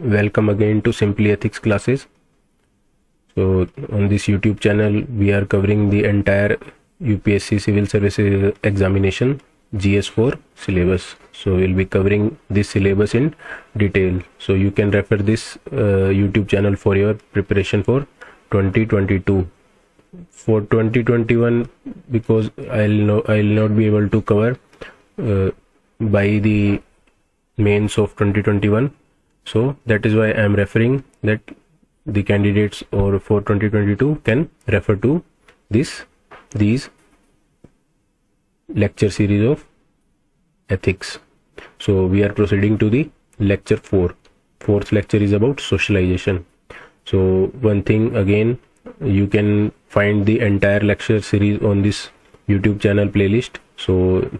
Welcome again to Simply Ethics classes. So on this YouTube channel we are covering the entire UPSC Civil Services Examination GS4 syllabus. So we'll be covering this syllabus in detail. So you can refer this YouTube channel for your preparation for 2022. For 2021, because I'll not be able to cover by the mains of 2021. So that is why I am referring that the candidates or for 2022 can refer to these lecture series of ethics. So we are proceeding to the lecture 4. Fourth lecture is about socialization. So one thing again, you can find the entire lecture series on this YouTube channel playlist, so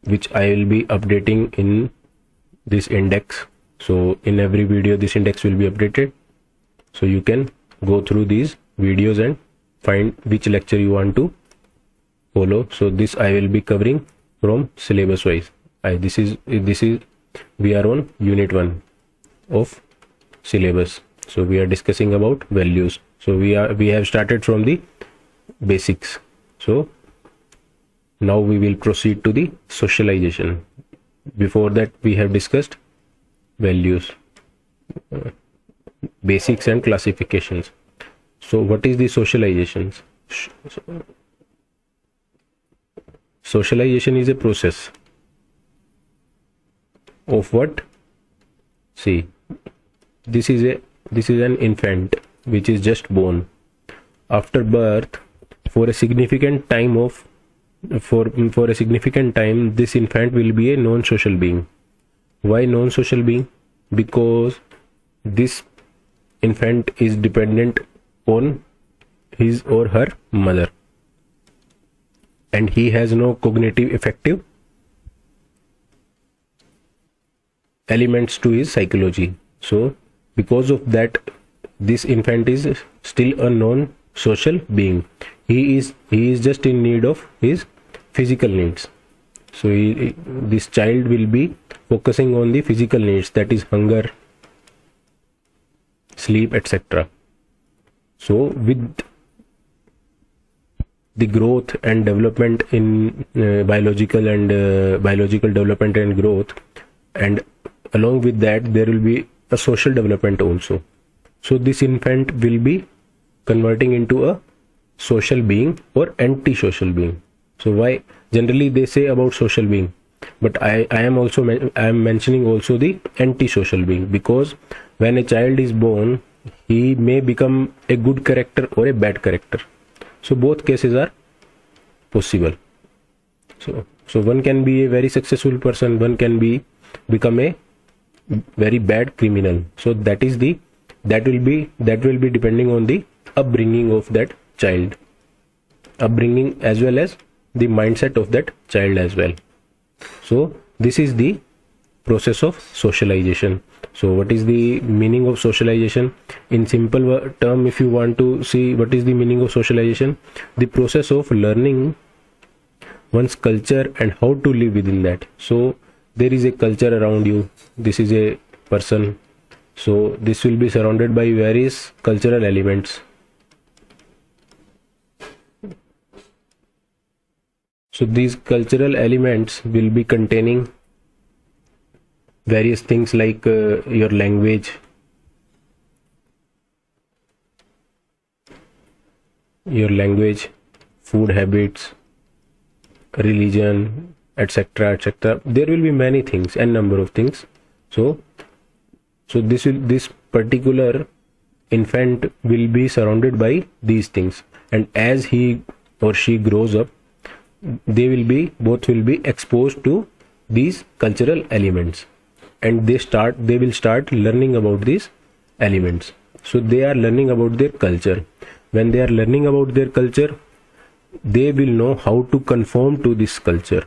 which I will be updating in this index. So in every video this index will be updated, so you can go through these videos and find which lecture you want to follow. So this I will be covering from syllabus wise. This is we are on unit 1 of syllabus. So we are discussing about values. So we have started from the basics. So now we will proceed to the socialization. Before that we have discussed values, basics and classifications. So what is the socializations? Socialization is a process of what? See, this is an infant which is just born. After birth, for a significant time this infant will be a non-social being. Why non-social being? Because this infant is dependent on his or her mother, and he has no cognitive effective elements to his psychology. So because of that, this infant is still a non-social being. He is just in need of his physical needs. So this child will be focusing on the physical needs, that is hunger, sleep, etc. So with the growth and development in biological development and growth, and along with that there will be a social development also. So this infant will be converting into a social being or anti-social being. So why generally they say about social being, but I am mentioning also the anti-social being, because when a child is born, he may become a good character or a bad character. So both cases are possible. So one can be a very successful person, one can become a very bad criminal. So that will be depending on the upbringing of that child, upbringing as well as the mindset of that child as well. So this is the process of socialization. So what is the meaning of socialization? In simple term, if you want to see what is the meaning of socialization, the process of learning one's culture and how to live within that. So there is a culture around you, this is a person, so this will be surrounded by various cultural elements. So these cultural elements will be containing various things like your language, food habits, religion, etc. There will be many things and number of things. So this particular infant will be surrounded by these things, and as he or she grows up, both will be exposed to these cultural elements, and they will start learning about these elements. So they are learning about their culture. When they are learning about their culture, they will know how to conform to this culture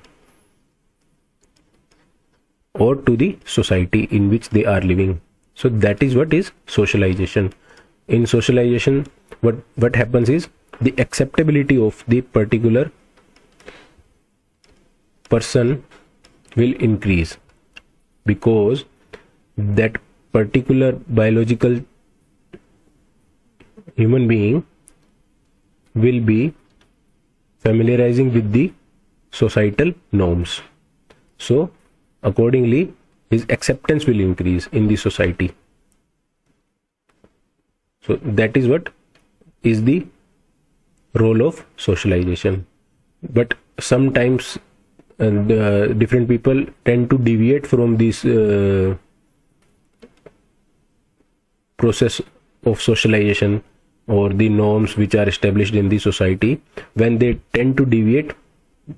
or to the society in which they are living. So that is what is socialization. In socialization, what happens is the acceptability of the particular person will increase, because that particular biological human being will be familiarizing with the societal norms. So accordingly, his acceptance will increase in the society. So that is what is the role of socialization. But sometimes different people tend to deviate from this process of socialization or the norms which are established in the society. When they tend to deviate,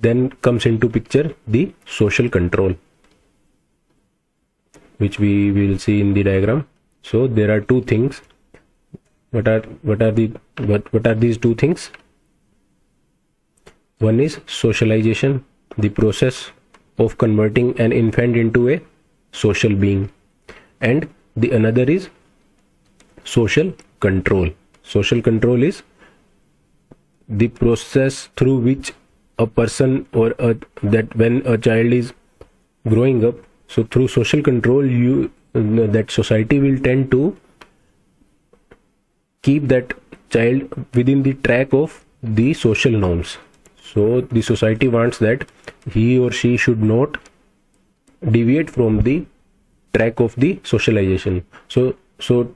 then comes into picture the social control, which we will see in the diagram. So there are two things. What are these two things? One is socialization, the process of converting an infant into a social being, and the another is social control. Social control is the process through which a person that when a child is growing up, so through social control that society will tend to keep that child within the track of the social norms. So the society wants that he or she should not deviate from the track of the socialization. So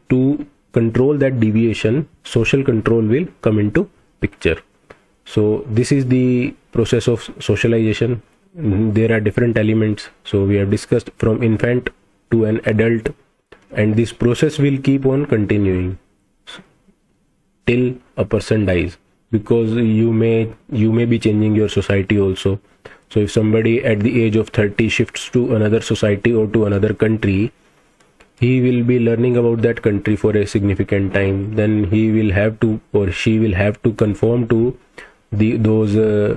to control that deviation, social control will come into picture. So this is the process of socialization. There are different elements. So we have discussed from infant to an adult, and this process will keep on continuing till a person dies, because you may be changing your society also. So if somebody at the age of 30 shifts to another society or to another country, he will be learning about that country for a significant time. Then he will have to, or she will have to conform to those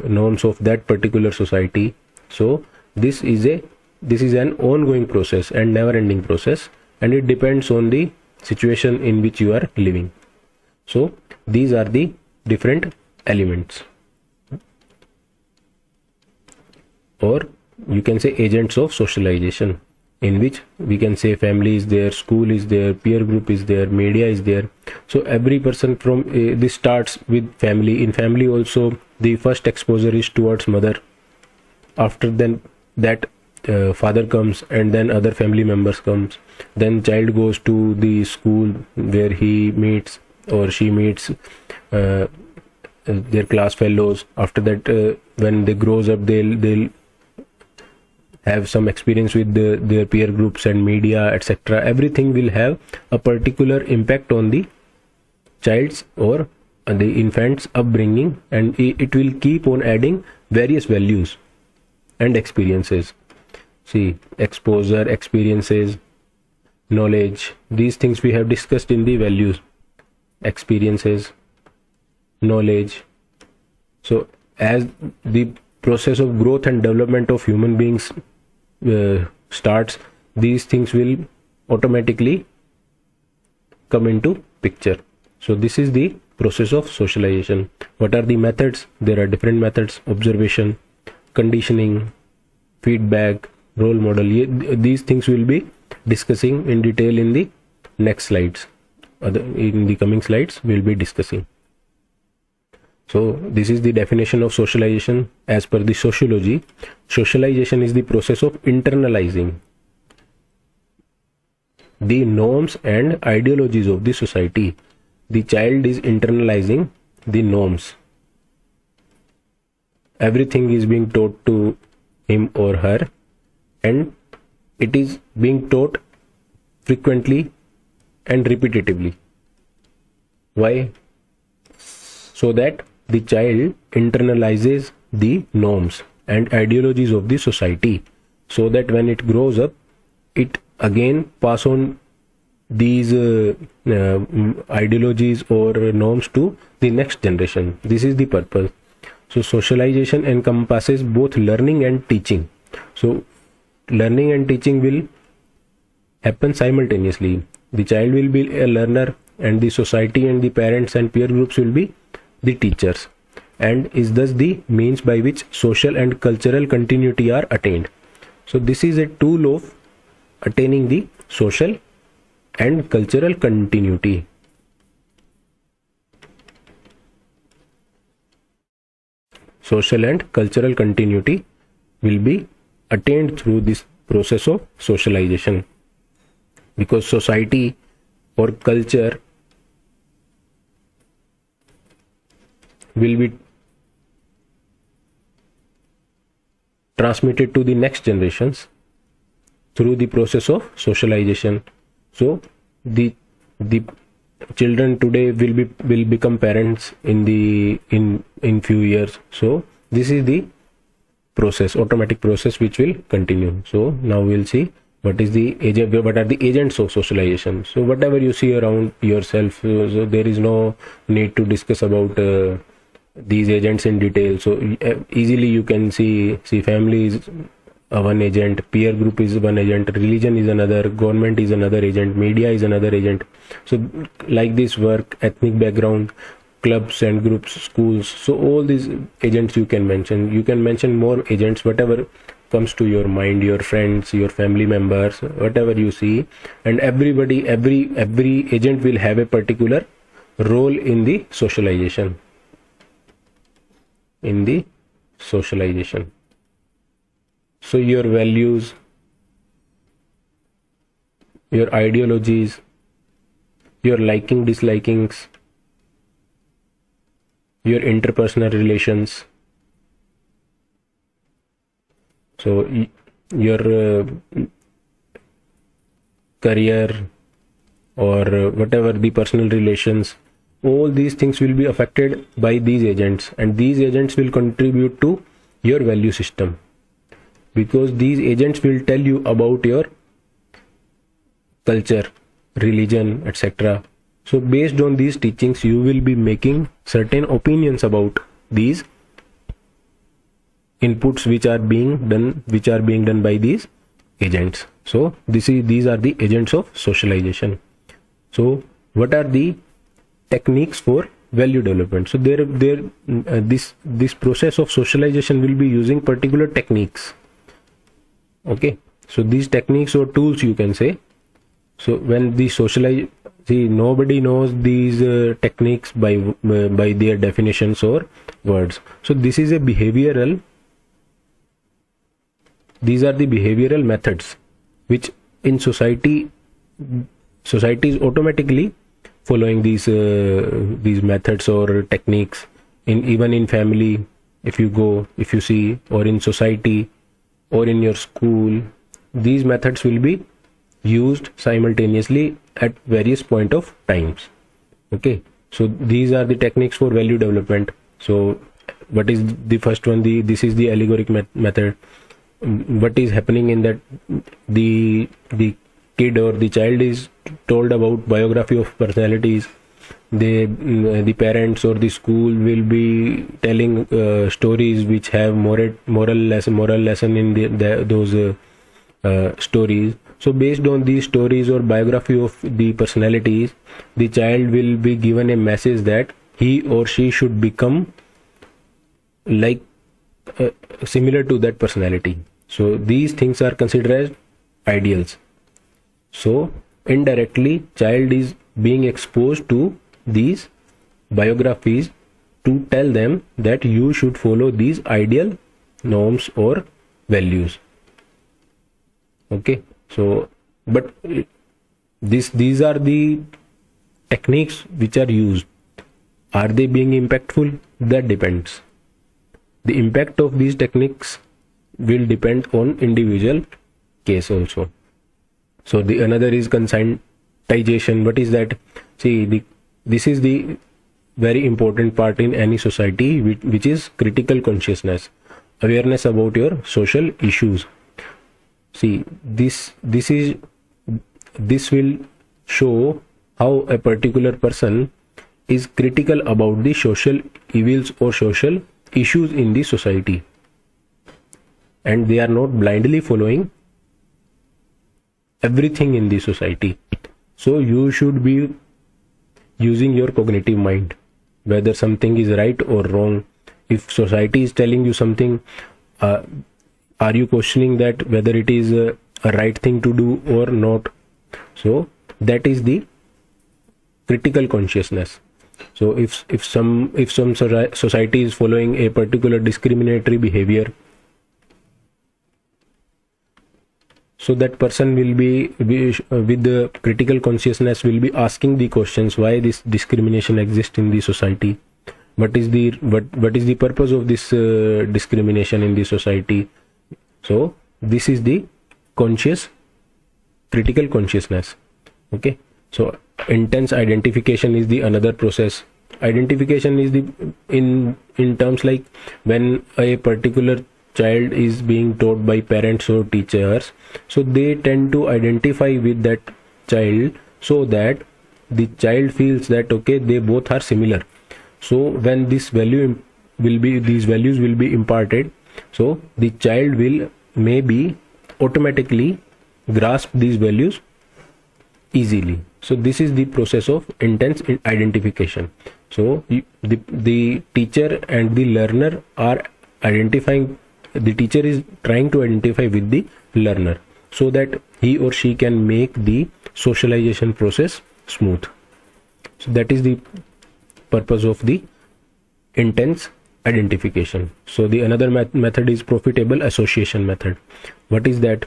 norms of that particular society. So this is an ongoing process and never ending process, and it depends on the situation in which you are living. So these are the different elements, or you can say agents of socialization, in which we can say family is there, school is there, peer group is there, media is there. So every person from this starts with family. In family also, the first exposure is towards mother. After then that father comes, and then other family members comes. Then child goes to the school where he meets or she meets their class fellows. After that, when they grows up, they'll have some experience with their peer groups and media, etc. Everything will have a particular impact on the child's or the infant's upbringing, and it will keep on adding various values and experiences. See, exposure, experiences, knowledge, these things we have discussed in the values, experiences, knowledge. So as the process of growth and development of human beings starts, these things will automatically come into picture. So this is the process of socialization. What are the methods? There are different methods: observation, conditioning, feedback, role model. These things will be discussing in detail in the next slides. In the coming slides we'll be discussing. So this is the definition of socialization as per the sociology. Socialization is the process of internalizing the norms and ideologies of the society. The child is internalizing the norms. Everything is being taught to him or her, and it is being taught frequently and repetitively. Why? So that the child internalizes the norms and ideologies of the society, so that when it grows up, it again pass on these ideologies or norms to the next generation. This is the purpose. So socialization encompasses both learning and teaching. So learning and teaching will happen simultaneously. The child will be a learner, and the society and the parents and peer groups will be the teachers, and is thus the means by which social and cultural continuity are attained. So this is a tool of attaining the social and cultural continuity. Social and cultural continuity will be attained through this process of socialization, because society or culture will be transmitted to the next generations through the process of socialization. So the children today will become parents in few years. So this is the process, automatic process, which will continue. So now we'll see what are the agents of socialization. So whatever you see around yourself, so there is no need to discuss about these agents in detail. So easily you can see family is one agent, peer group is one agent, religion is another, government is another agent, media is another agent. So like this, work, ethnic background, clubs and groups, schools. So all these agents you can mention. You can mention more agents, whatever comes to your mind, your friends, your family members, whatever you see. And everybody, every agent will have a particular role in the socialization. So your values, your ideologies, your liking, dislikings, your interpersonal relations, so your career or whatever the personal relations, all these things will be affected by these agents, and these agents will contribute to your value system, because these agents will tell you about your culture, religion, etc. So based on these teachings, you will be making certain opinions about these inputs which are being done by these agents. So these are the agents of socialization. So what are the techniques for value development? So this process of socialization will be using particular techniques. Okay, so these techniques or tools, you can say. So when the nobody knows these techniques by their definitions or words. So these are the behavioral methods which in society is automatically following these methods or techniques. Even in family, if you see, or in society, or in your school, these methods will be used simultaneously at various point of times. Okay, so these are the techniques for value development. So what is the first one? This is the allegoric method. What is happening in that? The kid or the child is told about biography of personalities. The parents or the school will be telling stories which have moral lesson in those stories. So based on these stories or biography of the personalities, the child will be given a message that he or she should become like similar to that personality. So these things are considered as ideals. So indirectly, child is being exposed to these biographies to tell them that you should follow these ideal norms or values. Okay, so but these are the techniques which are used. Are they being impactful? That depends. The impact of these techniques will depend on individual case also. So another is conscientization. What is that? See, this is the very important part in any society, which is critical consciousness, awareness about your social issues. See, this will show how a particular person is critical about the social evils or social issues in the society, and they are not blindly following everything in the society. So you should be using your cognitive mind, whether something is right or wrong. If society is telling you something, are you questioning that whether it is a right thing to do or not? So that is the critical consciousness. So if some society is following a particular discriminatory behavior, so that person will be with the critical consciousness will be asking the questions, why this discrimination exists in the society, what is the purpose of this discrimination in the society. So this is the critical consciousness. Okay, so intense identification is the another process. Identification is the in terms like when a particular child is being taught by parents or teachers, so they tend to identify with that child, so that the child feels that okay, they both are similar. So when these values will be imparted, so the child will maybe automatically grasp these values easily. So this is the process of intense identification. So the teacher and the learner are identifying. The teacher is trying to identify with the learner so that he or she can make the socialization process smooth. So that is the purpose of the intense identification. So the another method is profitable association method. What is that?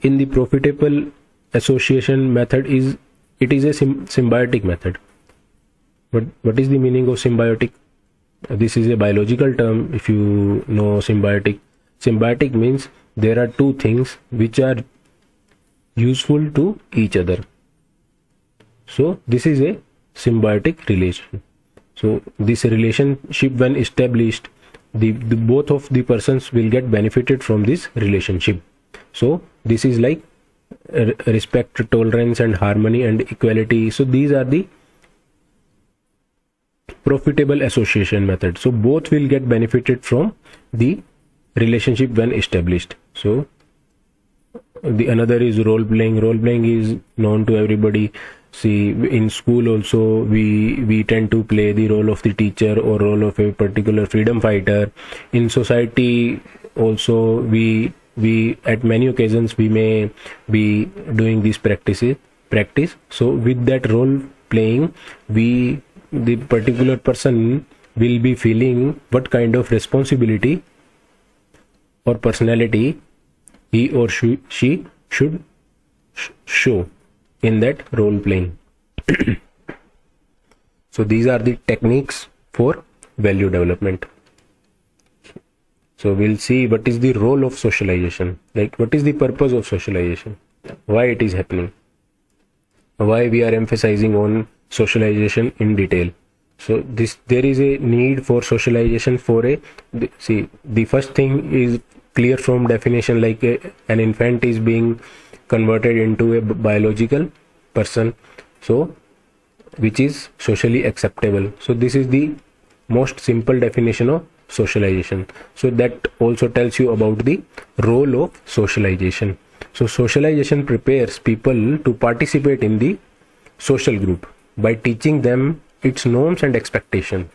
In the profitable association method it is a symbiotic method. What is the meaning of symbiotic? This is a biological term. If you know symbiotic means there are two things which are useful to each other. So this is a symbiotic relation. So this relationship, when established, the both of the persons will get benefited from this relationship. So this is like respect, tolerance and harmony and equality. So these are the profitable association method. So both will get benefited from the relationship when established. So the another is role playing. Role playing is known to everybody. See, in school also we tend to play the role of the teacher or role of a particular freedom fighter. In society also we at many occasions we may be doing this practice. So with that role playing, the particular person will be feeling what kind of responsibility or personality he or she should show in that role playing. So these are the techniques for value development. So we'll see what is the role of socialization, like what is the purpose of socialization, why it is happening, why we are emphasizing on socialization in detail. So there is a need for socialization for the first thing is clear from definition, like an infant is being converted into a biological person, so which is socially acceptable. So this is the most simple definition of socialization. So that also tells you about the role of socialization. So socialization prepares people to participate in the social group by teaching them its norms and expectation.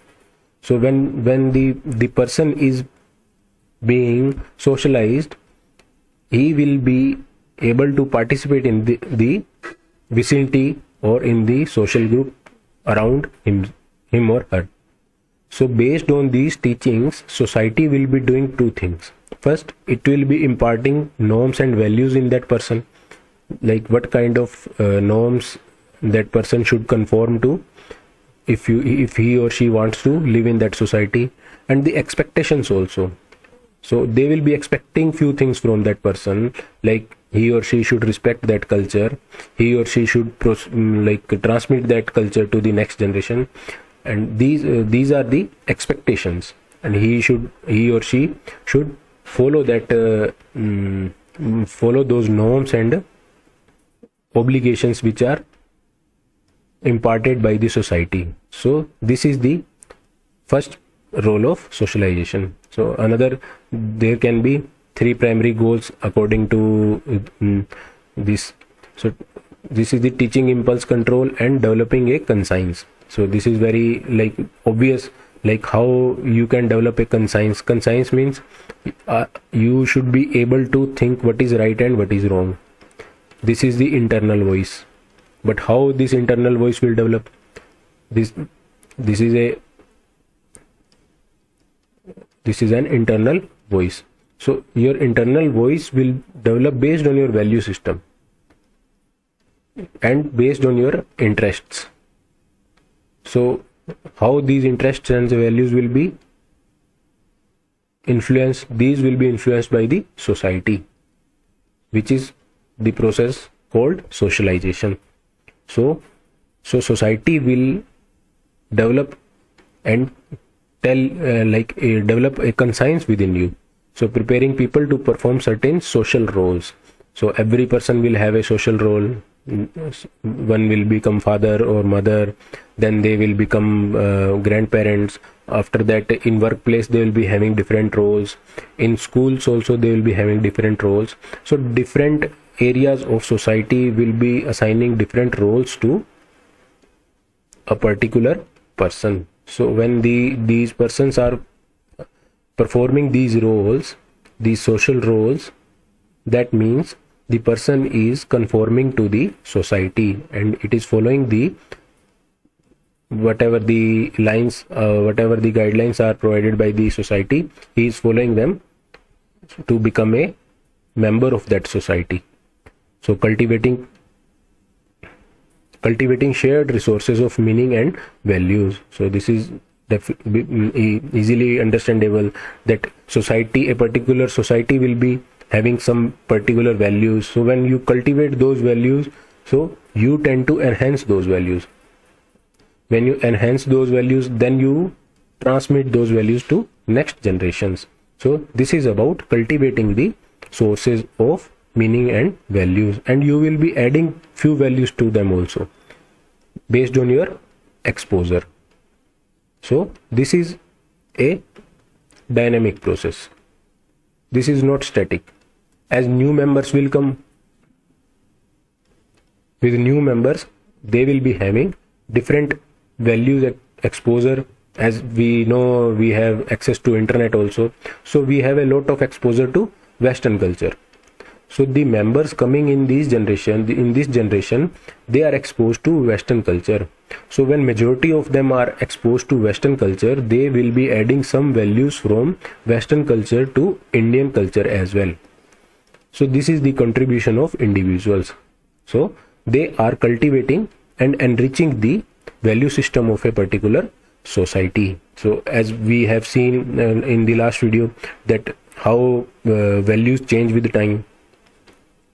So when the person is being socialized, he will be able to participate in the vicinity or in the social group around him or her. So based on these teachings, society will be doing two things. First, it will be imparting norms and values in that person, like what kind of norms that person should conform to if he or she wants to live in that society, and the expectations also. So they will be expecting few things from that person, like he or she should respect that culture, he or she should transmit that culture to the next generation, and these are the expectations, and he or she should follow that follow those norms and obligations which are imparted by the society. So this is the first role of socialization. So there can be three primary goals according to this. So this is the teaching impulse control and developing a conscience. So this is very obvious, like how you can develop a conscience. Conscience means you should be able to think what is right and what is wrong. This is the internal voice. But how this internal voice will develop? This is an internal voice. So your internal voice will develop based on your value system and based on your interests. So how these interests and values will be influenced? These will be influenced by the society, which is the process called socialization. So society will develop and develop a conscience within you. So preparing people to perform certain social roles. So every person will have a social role. One will become father or mother, then they will become grandparents. After that, in workplace they will be having different roles. In schools also they will be having different roles. So different areas of society will be assigning different roles to a particular person. So when these persons are performing these roles, these social roles, that means the person is conforming to the society and it is following the whatever the lines, whatever the guidelines are provided by the society, he is following them to become a member of that society. So cultivating shared resources of meaning and values. So this is easily understandable that a particular society will be having some particular values. So when you cultivate those values, so you tend to enhance those values. When you enhance those values, then you transmit those values to next generations. So this is about cultivating the sources of meaning and values, and you will be adding few values to them also based on your exposure. So this is a dynamic process. This is not static. As new members will come, with new members they will be having different values exposure. As we know, we have access to internet also, so we have a lot of exposure to Western culture. So the members coming in this generation, they are exposed to Western culture. So when majority of them are exposed to Western culture, they will be adding some values from Western culture to Indian culture as well. So this is the contribution of individuals. So they are cultivating and enriching the value system of a particular society. So as we have seen in the last video, that how values change with time.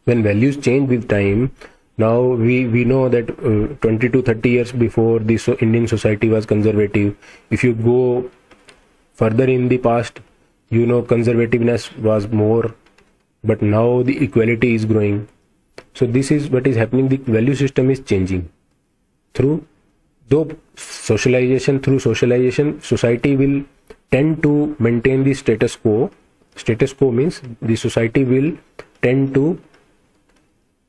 When values change with time, now we know that 20 to 30 years before the Indian society was conservative. If you go further in the past, you know, conservativeness was more, but now the equality is growing. So this is what is happening. The value system is changing through socialization. Through socialization, society will tend to maintain the status quo. Status quo means the society will tend to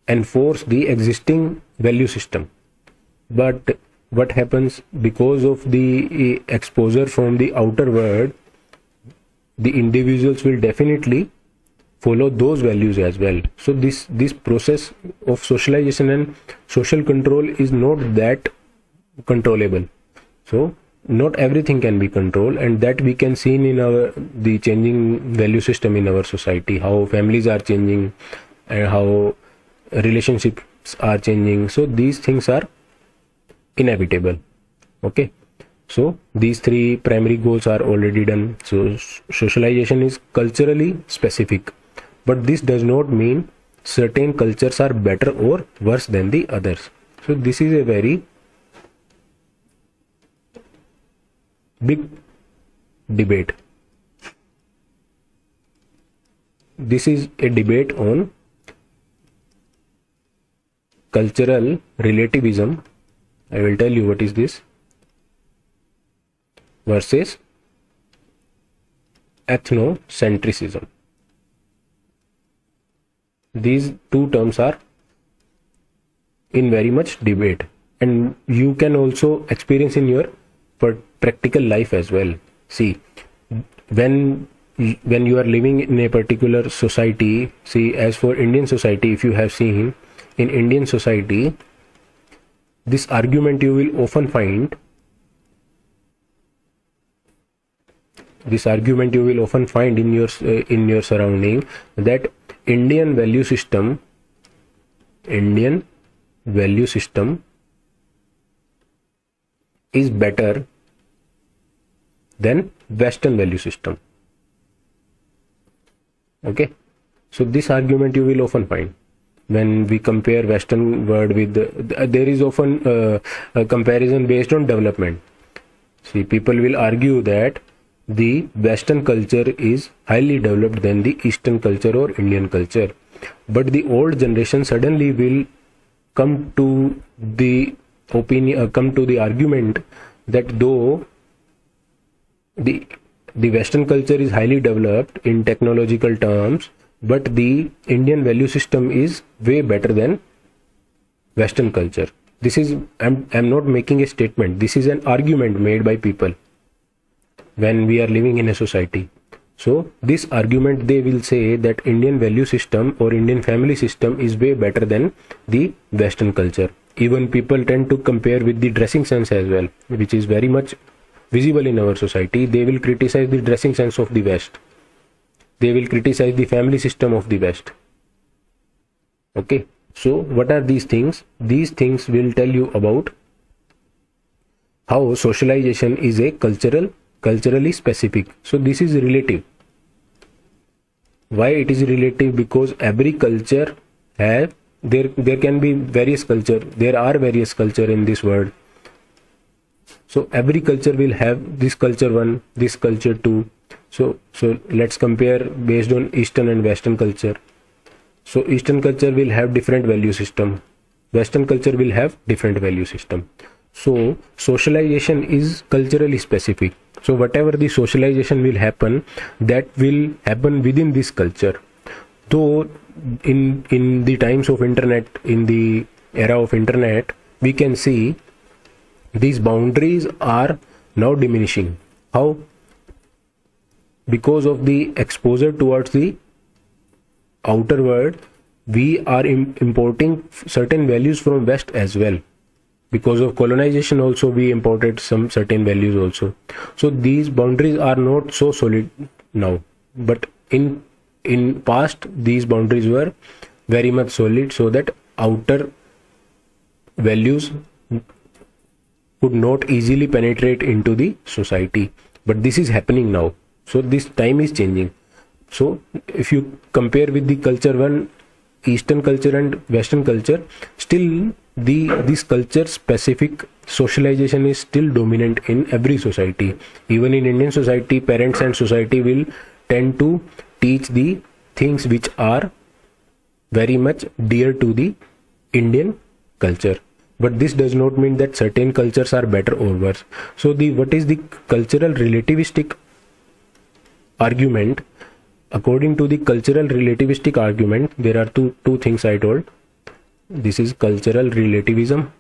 enforce the existing value system. But what happens, because of the exposure from the outer world, the individuals will definitely follow those values as well. So this process of socialization and social control is not that controllable. So not everything can be controlled, and that we can see in the changing value system in our society, how families are changing and how relationships are changing. So these things are inevitable. Okay, so these three primary goals are already done. So socialization is culturally specific, but this does not mean certain cultures are better or worse than the others. So this is a very big debate. This is a debate on cultural relativism. I will tell you what is this, versus ethnocentrism. These two terms are in very much debate, and you can also experience in your practical life as well. See, when you are living in a particular society, see, as for Indian society, if you have seen, in Indian society, this argument you will often find in your surrounding, that Indian value system is better than Western value system. Okay, so this argument you will often find when we compare Western world with there is often a comparison based on development. See, people will argue that the Western culture is highly developed than the Eastern culture or Indian culture, but the old generation suddenly will come to the argument that though the Western culture is highly developed in technological terms, but the Indian value system is way better than Western culture. This is, I'm not making a statement, this is an argument made by people when we are living in a society. So this argument, they will say that Indian value system or Indian family system is way better than the Western culture. Even people tend to compare with the dressing sense as well, which is very much visible in our society. They will criticize the dressing sense of the West. They will criticize the family system of the West. Okay, so what are these things? These things will tell you about how socialization is a culturally specific. So this is relative. Why it is relative? Because every culture have, there can be various culture. There are various culture in this world. So every culture will have this culture 1, this culture 2. So let's compare based on Eastern and Western culture. So Eastern culture will have different value system. Western culture will have different value system. So socialization is culturally specific. So whatever the socialization will happen, that will happen within this culture. Though in the times of internet, in the era of internet, we can see these boundaries are now diminishing. How? Because of the exposure towards the outer world, we are importing certain values from West as well. Because of colonization also, we imported some certain values also. So these boundaries are not so solid now, but in past these boundaries were very much solid, so that outer values could not easily penetrate into the society. But this is happening now. So this time is changing. So if you compare with the culture 1, Eastern culture and Western culture, still this culture specific socialization is still dominant in every society. Even in Indian society, parents and society will tend to teach the things which are very much dear to the Indian culture. But this does not mean that certain cultures are better or worse. So what is the cultural relativistic argument? According to the cultural relativistic argument, there are two things I told. This is cultural relativism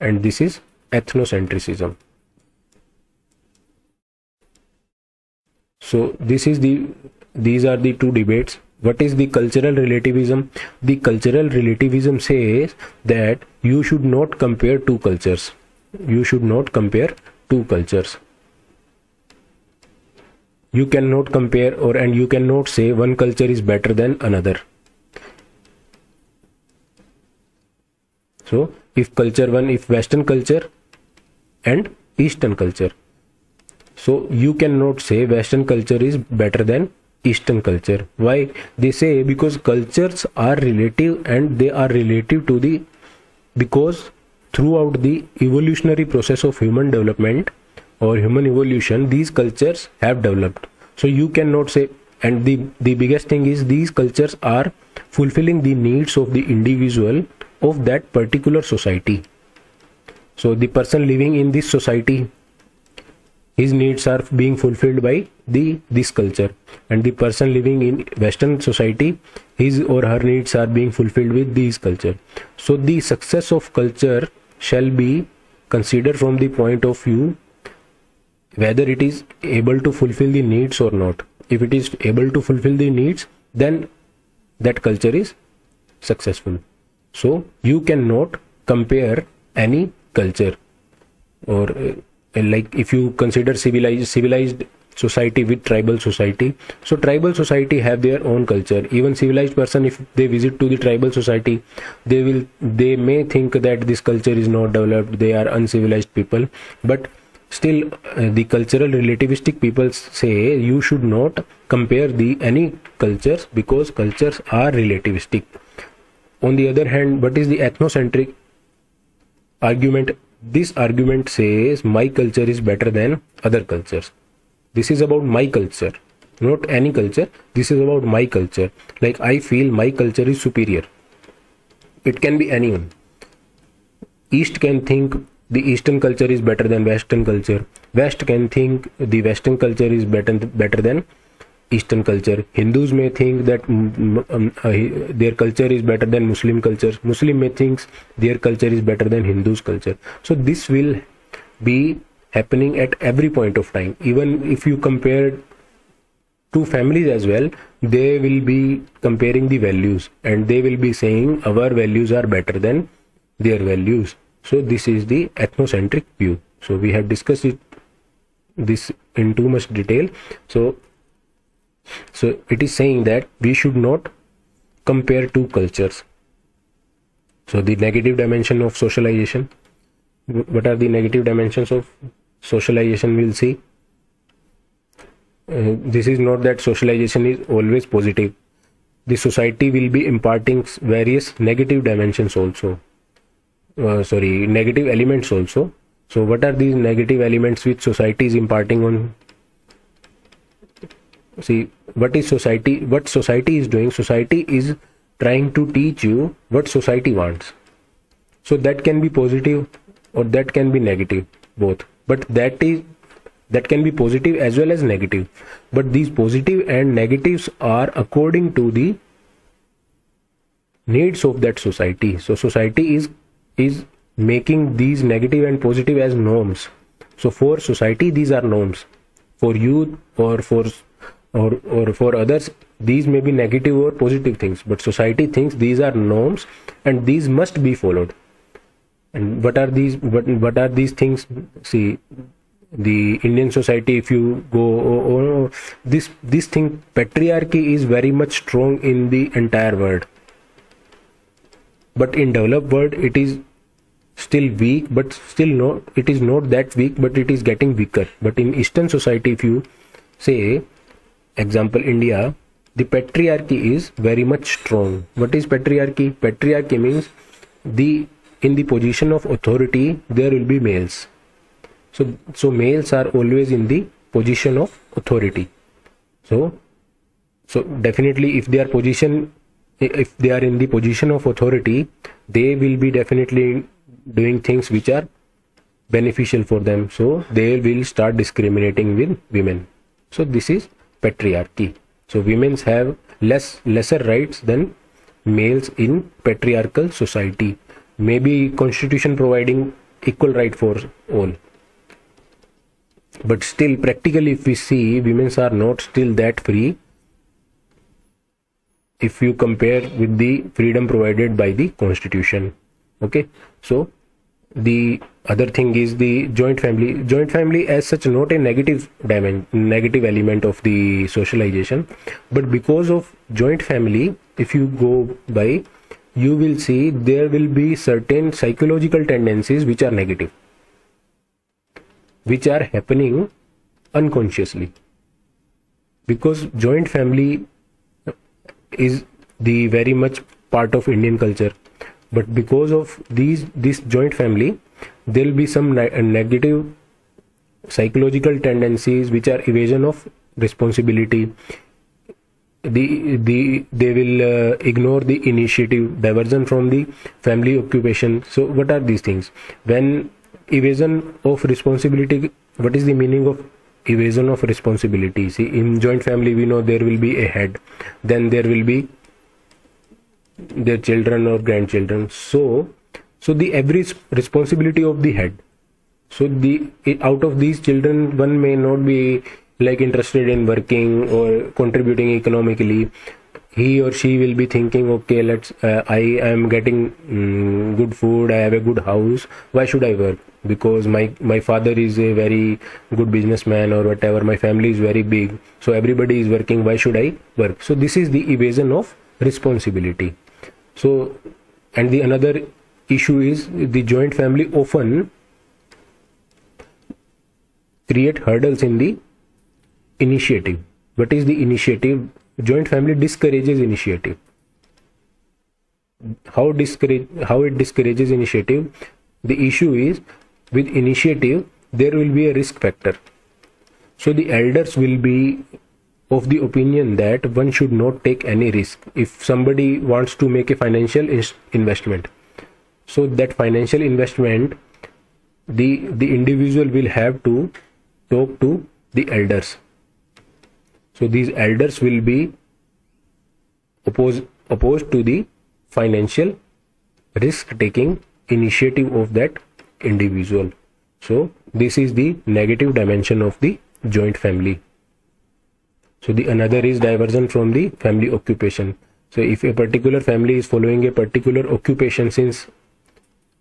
and this is ethnocentrism. So these are the two debates. What is the cultural relativism? The cultural relativism says that you should not compare two cultures. You should not compare two cultures. You cannot compare and you cannot say one culture is better than another. So if culture 1, if Western culture and Eastern culture, so you cannot say Western culture is better than Eastern culture. Why? They say because cultures are relative, and they are relative to because throughout the evolutionary process of human development or human evolution, these cultures have developed. So you cannot say, and the biggest thing is these cultures are fulfilling the needs of the individual of that particular society. So the person living in this society, his needs are being fulfilled by this culture, and the person living in Western society, his or her needs are being fulfilled with this culture. So the success of culture shall be considered from the point of view whether it is able to fulfill the needs or not. If it is able to fulfill the needs, then that culture is successful. So you cannot compare any culture, or like if you consider civilized society with tribal society, so tribal society have their own culture. Even civilized person, if they visit to the tribal society, they may think that this culture is not developed, they are uncivilized people, but still the cultural relativistic people say you should not compare the any cultures, because cultures are relativistic. On the other hand, what is the ethnocentric argument? This argument says my culture is better than other cultures. This is about my culture, not any culture. This is about my culture. Like I feel my culture is superior. It can be anyone. East can think the Eastern culture is better than Western culture. West can think the Western culture is better than Eastern culture. Hindus may think that their culture is better than Muslim culture. Muslim may think their culture is better than Hindus culture. So this will be happening at every point of time. Even if you compare two families as well, they will be comparing the values, and they will be saying our values are better than their values. So this is the ethnocentric view. So we have discussed this in too much detail. So it is saying that we should not compare two cultures. So the negative dimension of socialization. What are the negative dimensions of socialization? We'll see. This is not that socialization is always positive. The society will be imparting various negative dimensions also. Negative elements also. So what are these negative elements which society is imparting on? See, what is society? What society is doing? Society is trying to teach you what society wants. So that can be positive or that can be negative, both. But that can be positive as well as negative. But these positive and negatives are according to the needs of that society. So society is making these negative and positive as norms. So for society, these are norms. For you or for others, these may be negative or positive things, but society thinks these are norms and these must be followed. And what are these? What are these things? See, the Indian society, if you go, this thing, patriarchy is very much strong in the entire world. But in developed world, it is still weak, but still not. It is not that weak, but it is getting weaker. But in Eastern society, if you say, example India, the patriarchy is very much strong. What is patriarchy? Patriarchy means in the position of authority there will be males. So males are always in the position of authority. So definitely if they are in the position of authority, they will be definitely doing things which are beneficial for them. So they will start discriminating with women. So this is patriarchy. So women have lesser rights than males in patriarchal society. Maybe constitution providing equal right for all. But still, practically, if we see, women are not still that free if you compare with the freedom provided by the constitution. Okay, so the other thing is the joint family. Joint family as such not a negative element of the socialization, but because of joint family, if you go by, you will see there will be certain psychological tendencies which are negative, which are happening unconsciously, because joint family is the very much part of Indian culture. But because of this joint family, there will be some negative psychological tendencies which are evasion of responsibility. They will ignore the initiative, diversion from the family occupation. So what are these things? When evasion of responsibility, what is the meaning of evasion of responsibility? See, in joint family we know there will be a head, then there will be their children or grandchildren. So the average responsibility of the head. So out of these children, one may not be like interested in working or contributing economically. he or she will be thinking, okay, I am getting good food, I have a good house, why should I work? Because my father is a very good businessman or whatever, my family is very big, so everybody is working, why should I work? So this is the evasion of responsibility. So, and the another issue is the joint family often create hurdles in the initiative. What is the initiative? Joint family discourages initiative. How it discourages initiative? The issue is, with initiative there will be a risk factor. So the elders will be of the opinion that one should not take any risk. If somebody wants to make a financial investment, so that financial investment, the individual will have to talk to the elders. So these elders will be opposed to the financial risk-taking initiative of that individual. So this is the negative dimension of the joint family. So the another is diversion from the family occupation. So if a particular family is following a particular occupation since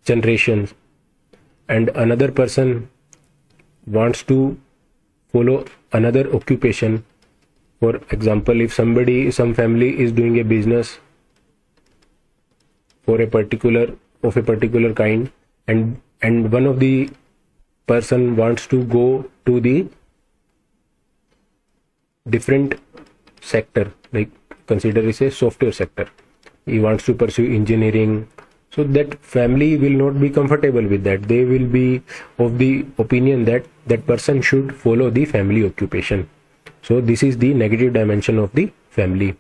generations, and another person wants to follow another occupation, for example, if some family is doing a business for a particular kind, and one of the person wants to go to the different sector, like consider is a software sector, he wants to pursue engineering, so that family will not be comfortable with that. They will be of the opinion that that person should follow the family occupation. So this is the negative dimension of the family.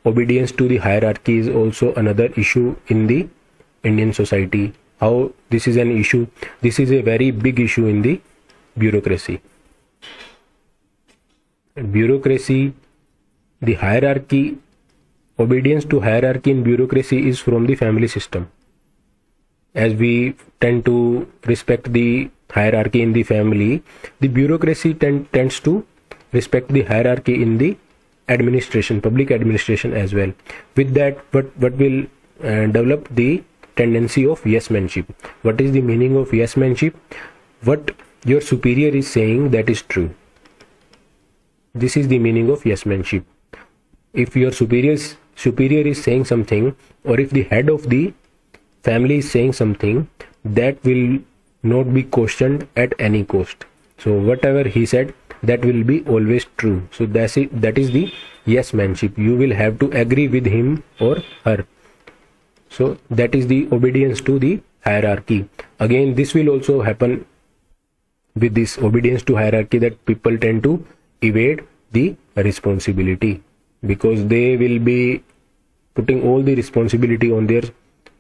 Obedience to the hierarchy is also another issue in the Indian society. How this is an issue? This is a very big issue in the bureaucracy. Bureaucracy, the hierarchy, obedience to hierarchy in bureaucracy is from the family system. As we tend to respect the hierarchy in the family, the bureaucracy tends to respect the hierarchy in the administration, public administration as well. With that, what will develop the tendency of yes-manship. What is the meaning of yes-manship? What your superior is saying, that is true. This is the meaning of yes-manship. If your superior is saying something, or if the head of the family is saying something, that will not be questioned at any cost. So whatever he said, that will be always true. So that is the yes-manship. You will have to agree with him or her. So that is the obedience to the hierarchy. Again, this will also happen with this obedience to hierarchy, that people tend to evade the responsibility, because they will be putting all the responsibility on their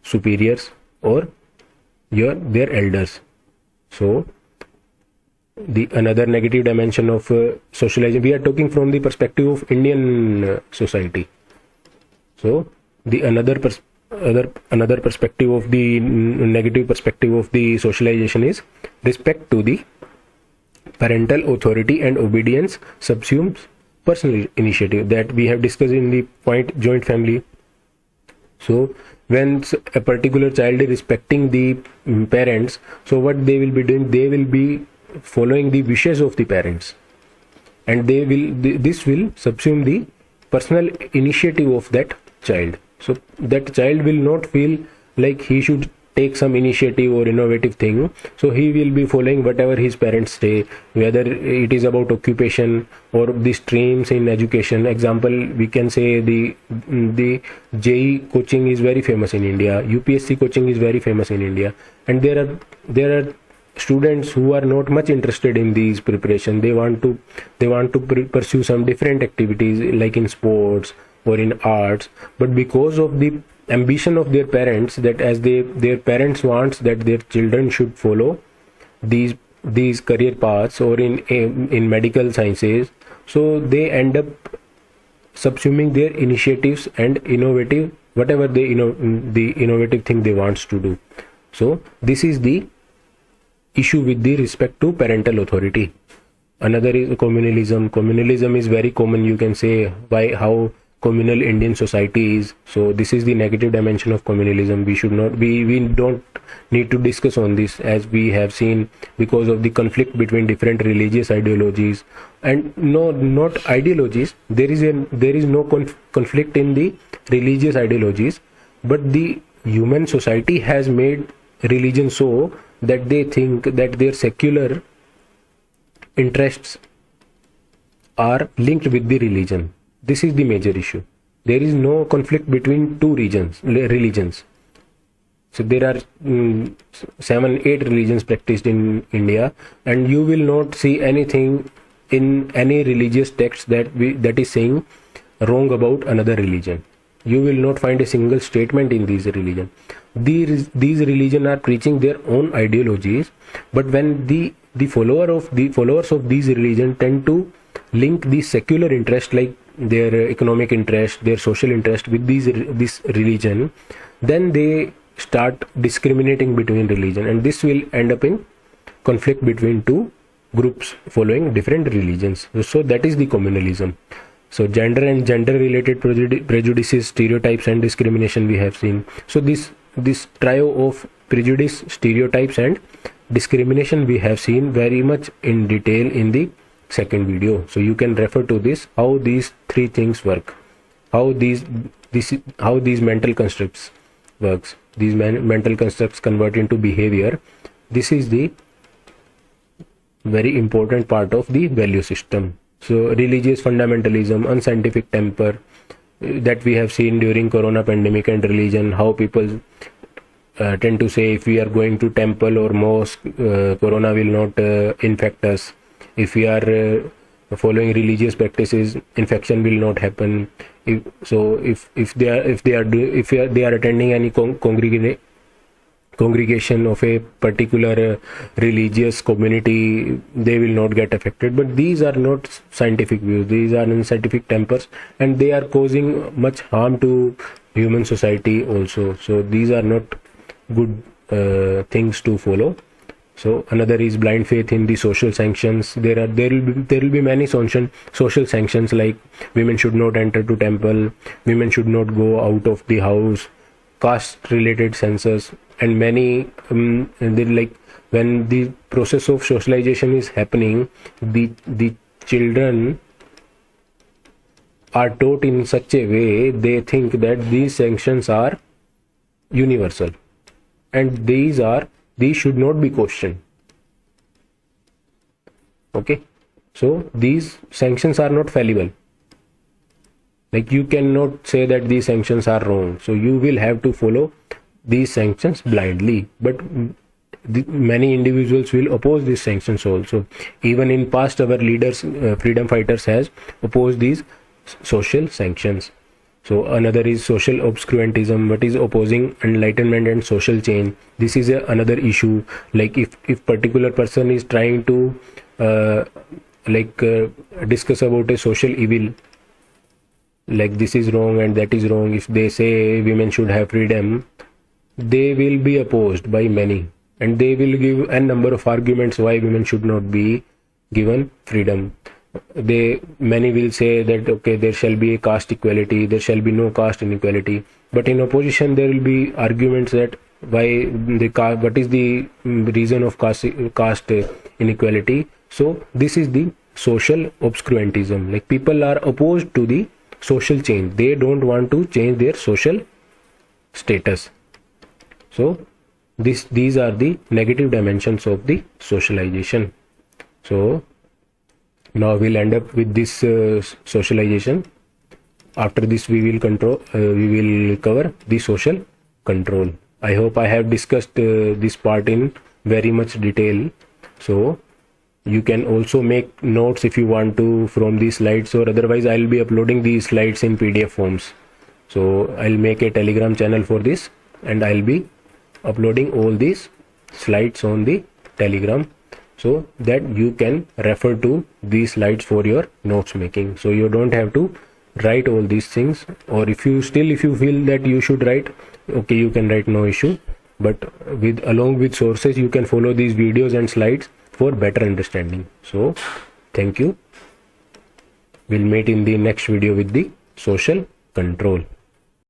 superiors or their elders. So the another negative dimension of socialization, we are talking from the perspective of Indian society. So the another perspective of the negative perspective of the socialization is respect to the parental authority and obedience subsumes personal initiative, that we have discussed in the point joint family. So when a particular child is respecting the parents, so what they will be doing, they will be following the wishes of the parents, and this will subsume the personal initiative of that child. So that child will not feel like he should take some initiative or innovative thing, so he will be following whatever his parents say, whether it is about occupation or the streams in education. Example, we can say the JEE coaching is very famous in India, UPSC coaching is very famous in India, and there are students who are not much interested in these preparation. They want to pursue some different activities like in sports or in arts, but because of the ambition of their parents, that as their parents wants that their children should follow these career paths or in medical sciences, so they end up subsuming their initiatives and innovative whatever the innovative thing they wants to do. So this is the issue with the respect to parental authority. Another is communalism. Communalism is very common. You can say how communal Indian society is. So this is the negative dimension of communalism. We don't need to discuss on this, as we have seen, because of the conflict between different religious ideologies, and no, not ideologies. There is no conflict in the religious ideologies, but the human society has made religion so that they think that their secular interests are linked with the religion. This is the major issue. There is no conflict between two religions. So there are 7-8 religions practiced in India, and you will not see anything in any religious text that is saying wrong about another religion. You will not find a single statement in these religions. These religions are preaching their own ideologies, but when the followers of these religions tend to link the secular interest, like their economic interest, their social interest, with this religion, then they start discriminating between religion, and this will end up in conflict between two groups following different religions. So that is the communalism. So gender and gender related prejudices, stereotypes and discrimination we have seen. So this trio of prejudice, stereotypes and discrimination we have seen very much in detail in the second video. So you can refer to this, how these three things work, how these mental constructs works, these mental constructs convert into behavior. This is the very important part of the value system. So religious fundamentalism, unscientific temper, that we have seen during corona pandemic, and religion, how people tend to say, if we are going to temple or mosque, corona will not infect us. If we are following religious practices, infection will not happen. If they are attending any congregation of a particular religious community, they will not get affected. But these are not scientific views. These are unscientific tempers, and they are causing much harm to human society also. So these are not good things to follow. So another is blind faith in the social sanctions. There will be many social sanctions, like women should not enter to temple, women should not go out of the house, caste related census, and many like when the process of socialization is happening, the children are taught in such a way, they think that these sanctions are universal, and these should not be questioned. Okay, so these sanctions are not fallible. Like, you cannot say that these sanctions are wrong, so you will have to follow these sanctions blindly. But many individuals will oppose these sanctions also. Even in past, our leaders, freedom fighters, has opposed these social sanctions. So another is social obscurantism. What is opposing enlightenment and social change? This is another issue. Like, if particular person is trying to discuss about a social evil, like this is wrong and that is wrong, if they say women should have freedom, they will be opposed by many, and they will give a number of arguments why women should not be given freedom. Many will say that, okay, there shall be a caste equality, there shall be no caste inequality. But in opposition, there will be arguments that what is the reason of caste inequality. So this is the social obscurantism. Like, people are opposed to the social change. They don't want to change their social status. So these are the negative dimensions of the socialization. So now we'll end up with this socialization. After this, we will cover the social control. I hope I have discussed this part in very much detail. So you can also make notes if you want to from these slides, or otherwise I'll be uploading these slides in PDF forms. So I'll make a Telegram channel for this, and I'll be uploading all these slides on the Telegram, so that you can refer to these slides for your notes making. So you don't have to write all these things, or if you feel that you should write, okay, you can write, no issue. But along with sources, you can follow these videos and slides for better understanding. So thank you. We'll meet in the next video with the social control.